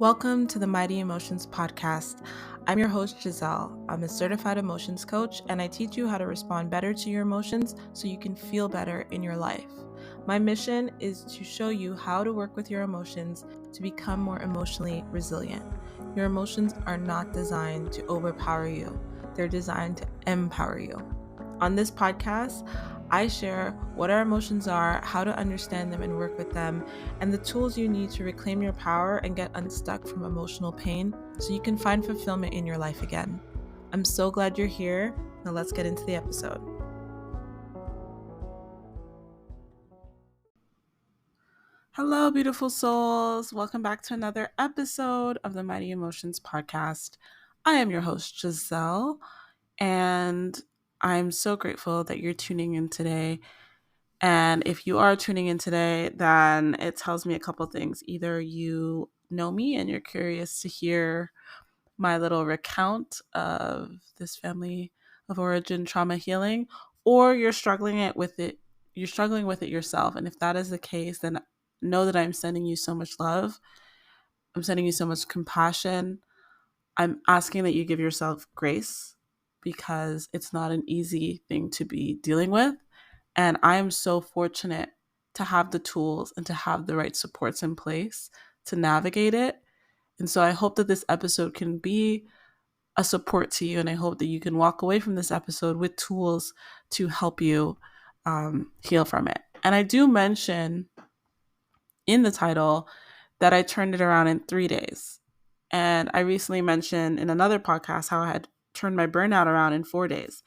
Welcome to the Mighty Emotions podcast. I'm your host, Giselle. I'm a certified emotions coach, and I teach you how to respond better to your emotions so you can feel better in your life. My mission is to show you how to work with your emotions to become more emotionally resilient. Your emotions are not designed to overpower you, they're designed to empower you. On this podcast, I share what our emotions are, how to understand them and work with them, and the tools you need to reclaim your power and get unstuck from emotional pain so you can find fulfillment in your life again. I'm so glad you're here. Now let's get into the episode. Hello, beautiful souls. Welcome back to another episode of the Mighty Emotions podcast. I am your host, Giselle, and I'm so grateful that you're tuning in today. And if you are tuning in today, then it tells me a couple things. Either you know me and you're curious to hear my little recount of this family of origin trauma healing, or you're struggling with it yourself. And if that is the case, then know that I'm sending you so much love. I'm sending you so much compassion. I'm asking that you give yourself grace because it's not an easy thing to be dealing with. And I am so fortunate to have the tools and to have the right supports in place to navigate it. And so I hope that this episode can be a support to you. And I hope that you can walk away from this episode with tools to help you heal from it. And I do mention in the title that I turned it around in 3 days. And I recently mentioned in another podcast how I had turned my burnout around in 4 days.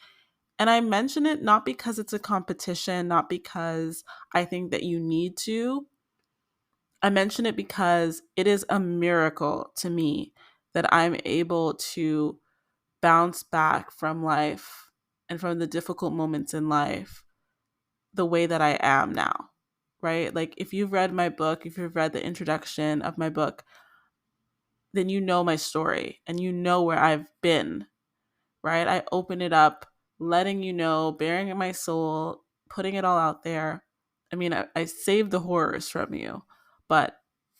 And I mention it not because it's a competition, not because I think that you need to. I mention it because it is a miracle to me that I'm able to bounce back from life and from the difficult moments in life the way that I am now, right? Like if you've read my book, if you've read the introduction of my book, then you know my story and you know where I've been, right? I open it up, letting you know, bearing in my soul, putting it all out there. I mean, I saved the horrors from you, but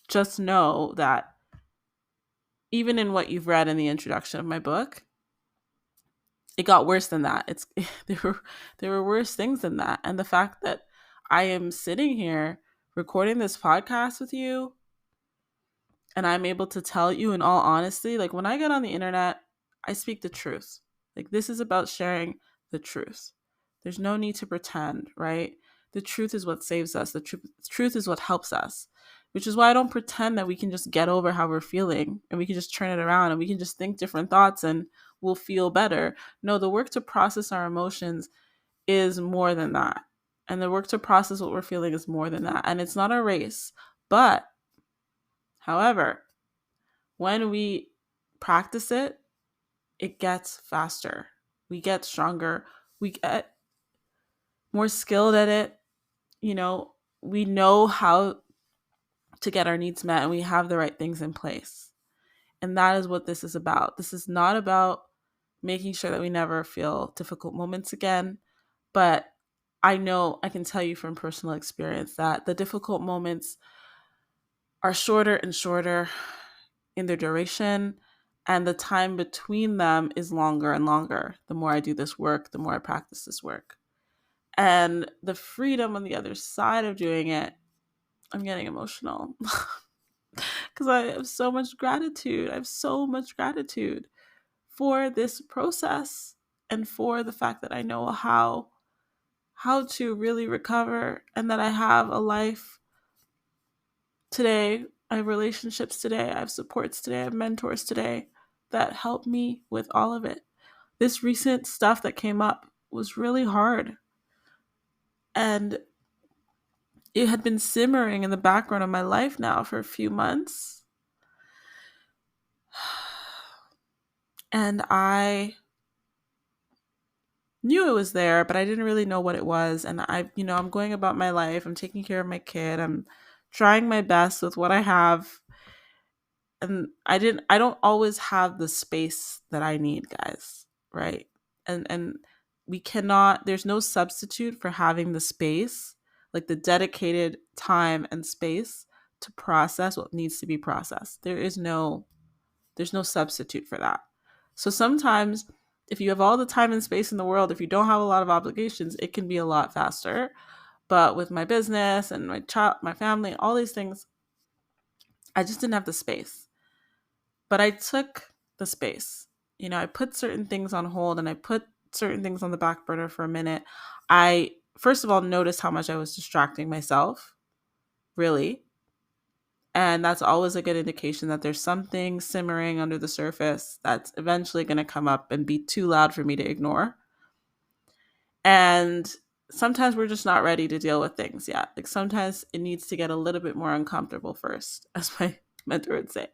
just know that even in what you've read in the introduction of my book, it got worse than that. It's there were worse things than that. And the fact that I am sitting here recording this podcast with you and I'm able to tell you in all honesty, like when I get on the internet, I speak the truth. Like this is about sharing the truth. There's no need to pretend, right? The truth is what saves us. The truth is what helps us, which is why I don't pretend that we can just get over how we're feeling and we can just turn it around and we can just think different thoughts and we'll feel better. No, the work to process our emotions is more than that. And the work to process what we're feeling is more than that. And it's not a race. But, however, when we practice it, it gets faster. We get stronger. We get more skilled at it. You know, we know how to get our needs met and we have the right things in place. And that is what this is about. This is not about making sure that we never feel difficult moments again. But I know I can tell you from personal experience that the difficult moments are shorter and shorter in their duration, and the time between them is longer and longer. The more I do this work, the more I practice this work. And the freedom on the other side of doing it, I'm getting emotional because I have so much gratitude. I have so much gratitude for this process and for the fact that I know how to really recover and that I have a life today. I have relationships today. I have supports today. I have mentors today that help me with all of it. This recent stuff that came up was really hard. And it had been simmering in the background of my life now for a few months. And I knew it was there, but I didn't really know what it was. And I'm going about my life. I'm taking care of my kid. I'm trying my best with what I have. And I don't always have the space that I need, guys, right? And we cannot, there's no substitute for having the space, like the dedicated time and space to process what needs to be processed. There's no substitute for that. So sometimes if you have all the time and space in the world, if you don't have a lot of obligations, it can be a lot faster. But with my business and my child, my family, all these things, I just didn't have the space. But I took the space. I put certain things on hold and I put certain things on the back burner for a minute. I, first of all, noticed how much I was distracting myself, really. And that's always a good indication that there's something simmering under the surface that's eventually going to come up and be too loud for me to ignore. And sometimes we're just not ready to deal with things yet. Like sometimes it needs to get a little bit more uncomfortable first, as my mentor would say.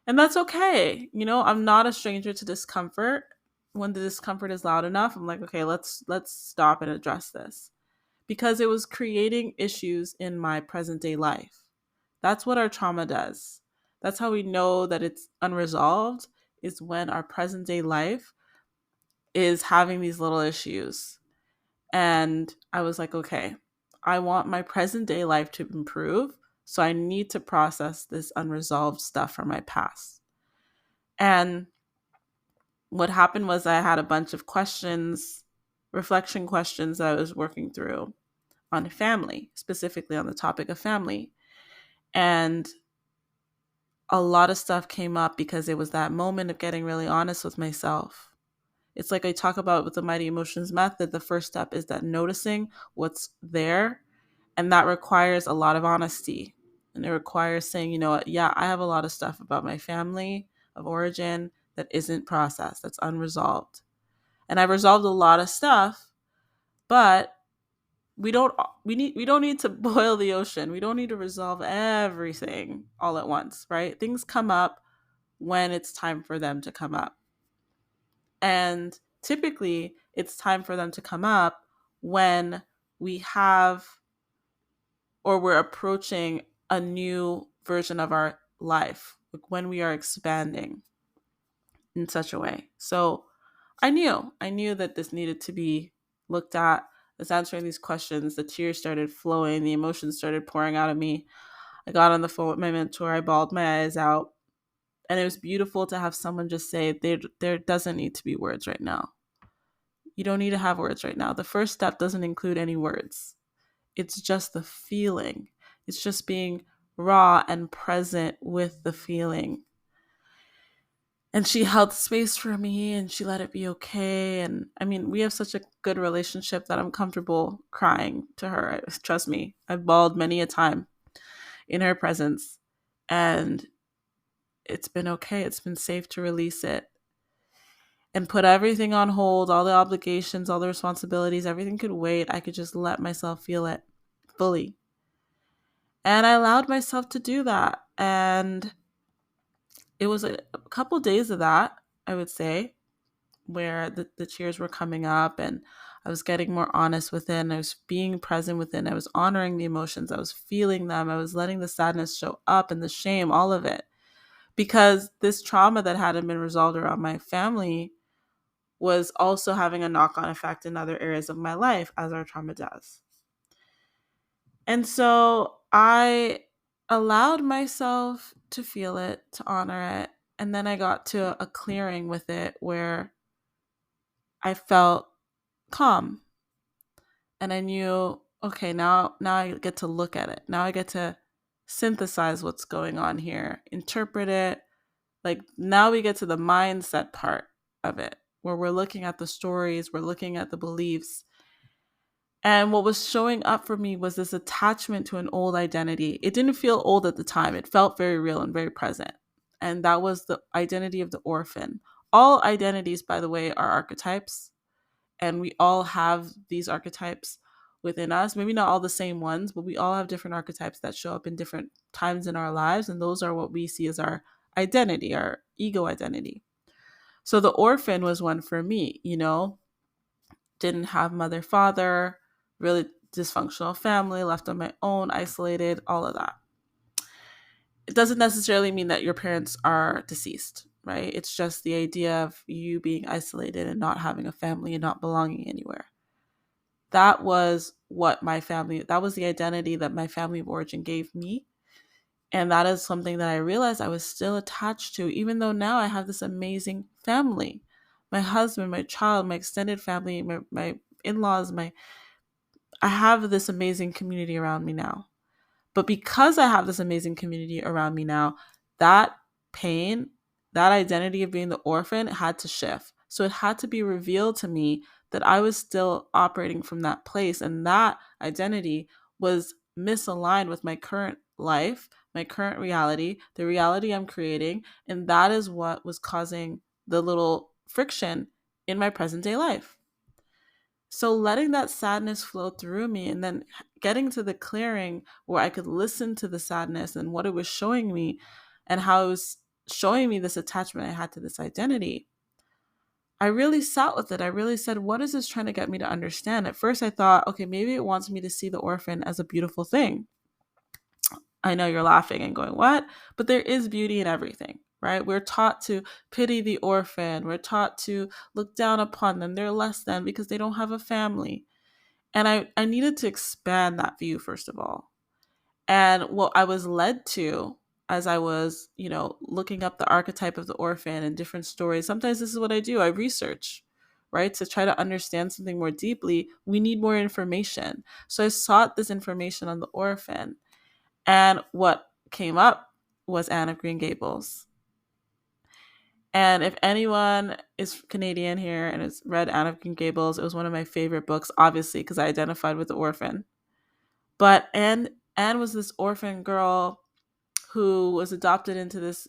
And that's okay. I'm not a stranger to discomfort. When the discomfort is loud enough, I'm like, okay, let's stop and address this. Because it was creating issues in my present day life. That's what our trauma does. That's how we know that it's unresolved, is when our present day life is having these little issues. And I was like, okay, I want my present day life to improve. So I need to process this unresolved stuff from my past. And what happened was I had a bunch of questions, reflection questions that I was working through on family, specifically on the topic of family. And a lot of stuff came up because it was that moment of getting really honest with myself. It's like I talk about with the Mighty Emotions method. The first step is that noticing what's there. And that requires a lot of honesty. And it requires saying, you know what, yeah, I have a lot of stuff about my family of origin that isn't processed, that's unresolved. And I've resolved a lot of stuff, but we don't need to boil the ocean. We don't need to resolve everything all at once, right? Things come up when it's time for them to come up. And typically it's time for them to come up when we have or we're approaching a new version of our life, like when we are expanding in such a way. So I knew that this needed to be looked at. I was answering these questions. The tears started flowing. The emotions started pouring out of me. I got on the phone with my mentor. I bawled my eyes out. And it was beautiful to have someone just say, there doesn't need to be words right now. You don't need to have words right now. The first step doesn't include any words. It's just the feeling. It's just being raw and present with the feeling. And she held space for me and she let it be okay. And I mean, we have such a good relationship that I'm comfortable crying to her. Trust me, I've bawled many a time in her presence. And it's been okay. It's been safe to release it and put everything on hold, all the obligations, all the responsibilities, everything could wait. I could just let myself feel it fully. And I allowed myself to do that. And it was a couple days of that, I would say, where the tears were coming up and I was getting more honest within. I was being present within. I was honoring the emotions. I was feeling them. I was letting the sadness show up and the shame, all of it. Because this trauma that hadn't been resolved around my family was also having a knock-on effect in other areas of my life, as our trauma does. And so I allowed myself to feel it, to honor it. And then I got to a clearing with it where I felt calm. And I knew, okay, now I get to look at it. Now I get to synthesize what's going on here, interpret it. Like now we get to the mindset part of it, where we're looking at the stories, we're looking at the beliefs. And what was showing up for me was this attachment to an old identity. It didn't feel old at the time. It felt very real and very present. And that was the identity of the orphan. All identities, by the way, are archetypes. And we all have these archetypes within us. Maybe not all the same ones, but we all have different archetypes that show up in different times in our lives. And those are what we see as our identity, our ego identity. So the orphan was one for me, didn't have mother, father, really dysfunctional family, left on my own, isolated, all of that. It doesn't necessarily mean that your parents are deceased, right? It's just the idea of you being isolated and not having a family and not belonging anywhere. That was the identity that my family of origin gave me. And that is something that I realized I was still attached to, even though now I have this amazing family. My husband, my child, my extended family, my in-laws, I have this amazing community around me now. But because I have this amazing community around me now, that pain, that identity of being the orphan had to shift. So it had to be revealed to me that I was still operating from that place. And that identity was misaligned with my current life, my current reality, the reality I'm creating. And that is what was causing the little friction in my present day life. So letting that sadness flow through me and then getting to the clearing where I could listen to the sadness and what it was showing me and how it was showing me this attachment I had to this identity. I really sat with it. I really said, what is this trying to get me to understand? At first I thought, okay, maybe it wants me to see the orphan as a beautiful thing. I know you're laughing and going, what? But there is beauty in everything, right? We're taught to pity the orphan. We're taught to look down upon them. They're less than because they don't have a family. And I needed to expand that view, first of all. And what I was led to as I was, looking up the archetype of the orphan and different stories, sometimes this is what I do. I research, right? To try to understand something more deeply, we need more information. So I sought this information on the orphan. And what came up was Anne of Green Gables. And if anyone is Canadian here and has read Anne of Green Gables, it was one of my favorite books, obviously, because I identified with the orphan. But Anne was this orphan girl who was adopted into this,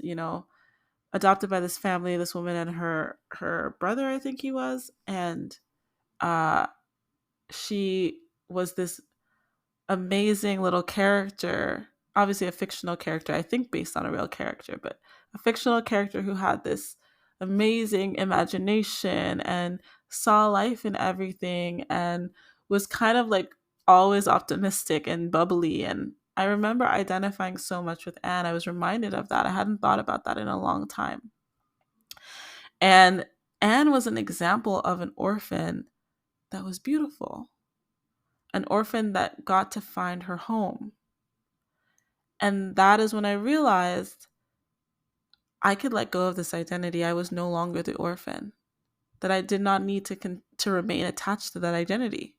adopted by this family, this woman and her brother, I think he was, and uh, she was this amazing little character, obviously a fictional character, I think based on a real character, but a fictional character who had this amazing imagination and saw life in everything and was kind of like always optimistic and bubbly. And I remember identifying so much with Anne. I was reminded of that. I hadn't thought about that in a long time. And Anne was an example of an orphan that was beautiful, an orphan that got to find her home. And that is when I realized I could let go of this identity. I was no longer the orphan, that I did not need to remain attached to that identity.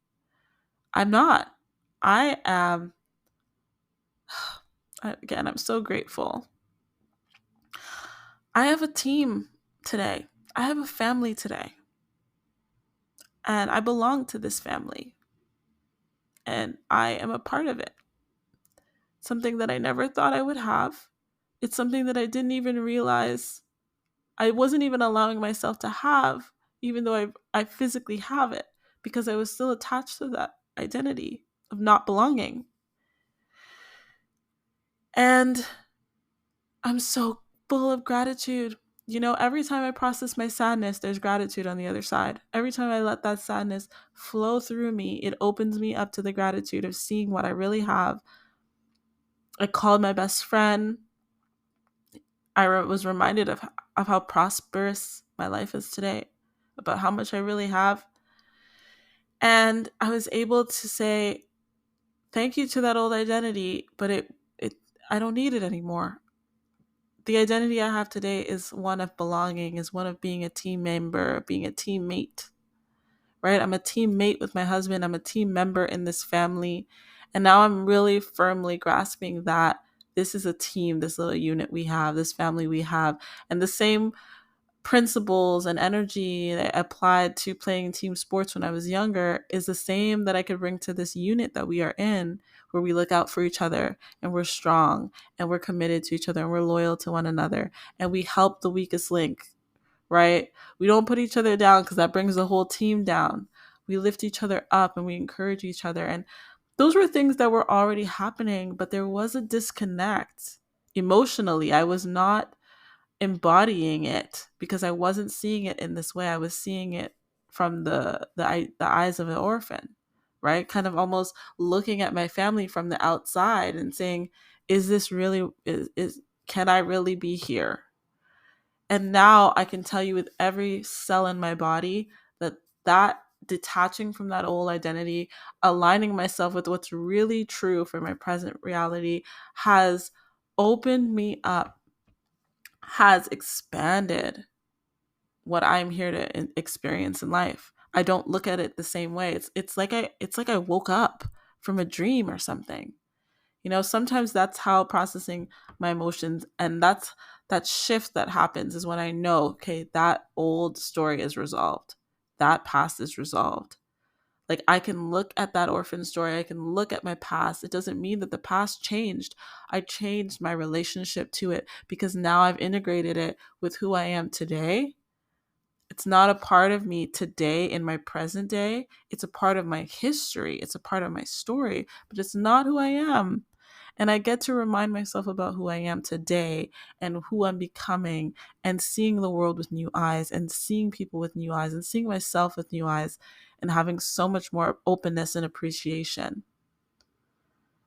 I'm not. I am, again, I'm so grateful. I have a team today. I have a family today. And I belong to this family. And I am a part of it. Something that I never thought I would have. It's something that I didn't even realize I wasn't even allowing myself to have, even though I physically have it, because I was still attached to that identity of not belonging. And I'm so full of gratitude. Every time I process my sadness, there's gratitude on the other side. Every time I let that sadness flow through me, it opens me up to the gratitude of seeing what I really have. I called my best friend. I was reminded of how prosperous my life is today, about how much I really have. And I was able to say thank you to that old identity, but it I don't need it anymore. The identity I have today is one of belonging, is one of being a team member, being a teammate. Right? I'm a teammate with my husband. I'm a team member in this family. And now I'm really firmly grasping that this is a team, this little unit we have, this family we have. And the same principles and energy that I applied to playing team sports when I was younger is the same that I could bring to this unit that we are in, where we look out for each other and we're strong and we're committed to each other and we're loyal to one another and we help the weakest link, right? We don't put each other down because that brings the whole team down. We lift each other up and we encourage each other. And those were things that were already happening, but there was a disconnect emotionally. I was not embodying it because I wasn't seeing it in this way. I was seeing it from the eyes of an orphan, right? Kind of almost looking at my family from the outside and saying, is this really is can I really be here? And now I can tell you with every cell in my body that detaching from that old identity, aligning myself with what's really true for my present reality has opened me up, has expanded what I'm here to experience in life. I don't look at it the same way. It's like I woke up from a dream or something. Sometimes that's how processing my emotions, and that shift that happens is when I know, okay, that old story is resolved. That past is resolved. Like, I can look at that orphan story, I can look at my past. It doesn't mean that the past changed. I changed my relationship to it because now I've integrated it with who I am today. It's not a part of me today in my present day. It's a part of my history. It's a part of my story, but it's not who I am. And I get to remind myself about who I am today and who I'm becoming, and seeing the world with new eyes, and seeing people with new eyes, and seeing myself with new eyes, and having so much more openness and appreciation.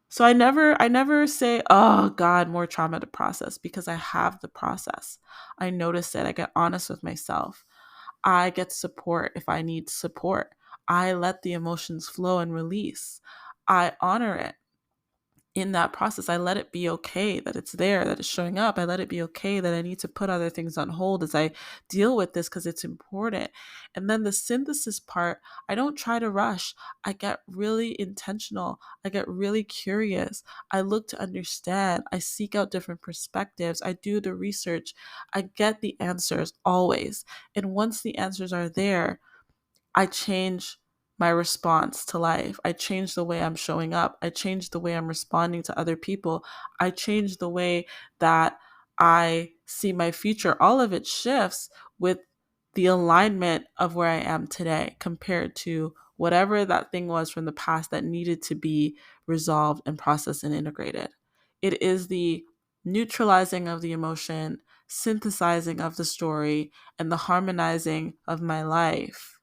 So I never say, "Oh God, more trauma to process," because I have the process. I notice it. I get honest with myself. I get support if I need support. I let the emotions flow and release. I honor it in that process. I let it be okay that it's there, that it's showing up. I let it be okay that I need to put other things on hold as I deal with this because it's important. And then the synthesis part, I don't try to rush. I get really intentional. I get really curious. I look to understand. I seek out different perspectives. I do the research. I get the answers always. And once the answers are there, I change my response to life. I change the way I'm showing up. I change the way I'm responding to other people. I change the way that I see my future. All of it shifts with the alignment of where I am today compared to whatever that thing was from the past that needed to be resolved and processed and integrated. It is the neutralizing of the emotion, synthesizing of the story, and the harmonizing of my life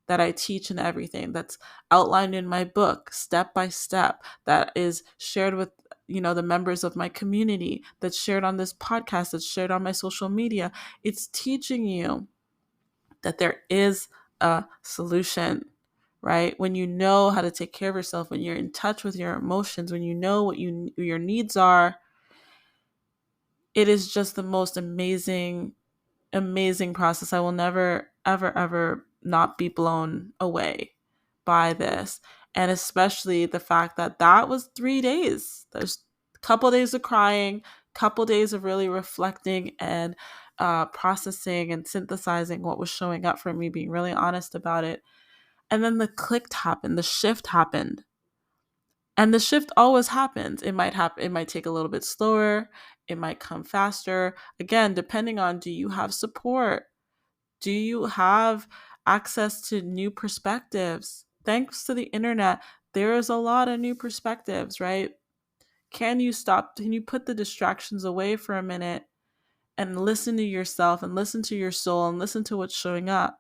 that I teach, and everything that's outlined in my book, step by step, that is shared with the members of my community, that's shared on this podcast, that's shared on my social media. It's teaching you that there is a solution, right? When you know how to take care of yourself, when you're in touch with your emotions, when you know what your needs are, it is just the most amazing process. I will never, ever, ever not be blown away by this. And especially the fact that that was 3 days. There's a couple days of crying, couple days of really reflecting and processing and synthesizing what was showing up for me, being really honest about it. And then the click happened, the shift happened. And the shift always happens. It might happen, it might take a little bit slower, it might come faster. Again, depending on, do you have support? Do you have access to new perspectives? Thanks to the internet, there is a lot of new perspectives, right? Can you stop? Can you put the distractions away for a minute and listen to yourself and listen to your soul and listen to what's showing up?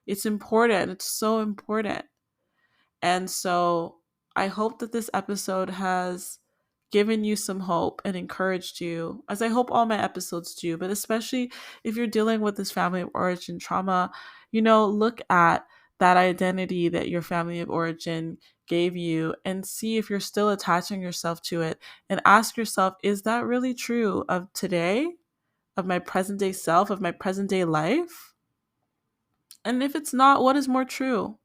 It's important. It's so important. And so I hope that this episode has given you some hope and encouraged you, as I hope all my episodes do, but especially if you're dealing with this family of origin trauma, look at that identity that your family of origin gave you and see if you're still attaching yourself to it, and ask yourself, is that really true of today, of my present day self, of my present day life? And if it's not, what is more true?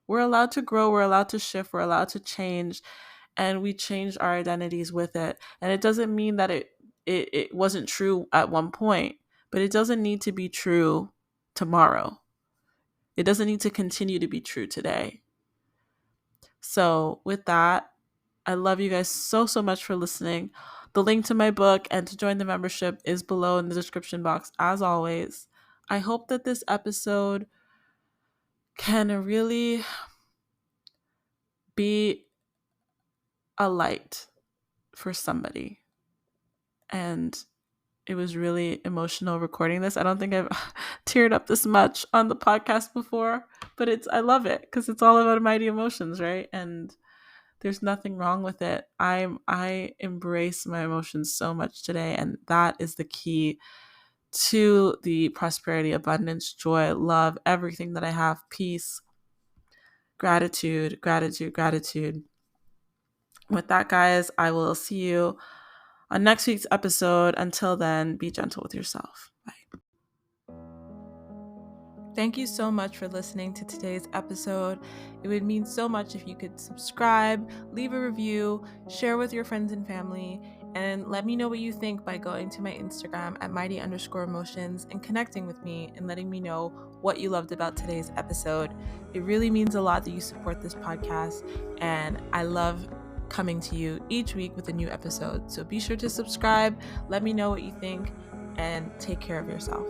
We're allowed to grow, we're allowed to shift, we're allowed to change, and we change our identities with it. And it doesn't mean that it wasn't true at one point, but it doesn't need to be true tomorrow. It doesn't need to continue to be true today. So with that, I love you guys so, so much for listening. The link to my book and to join the membership is below in the description box, as always. I hope that this episode can really be a light for somebody. And it was really emotional recording this. I don't think I've teared up this much on the podcast before, but I love it because it's all about mighty emotions, right? And there's nothing wrong with it. I embrace my emotions so much today, and that is the key to the prosperity, abundance, joy, love, everything that I have, peace, gratitude, gratitude, gratitude. With that, guys, I will see you on next week's episode. Until then, be gentle with yourself. Bye. Thank you so much for listening to today's episode. It would mean so much if you could subscribe, leave a review, share with your friends and family, and let me know what you think by going to my Instagram at mighty_emotions and connecting with me and letting me know what you loved about today's episode. It really means a lot that you support this podcast, and I love coming to you each week with a new episode. So be sure to subscribe, let me know what you think, and take care of yourself.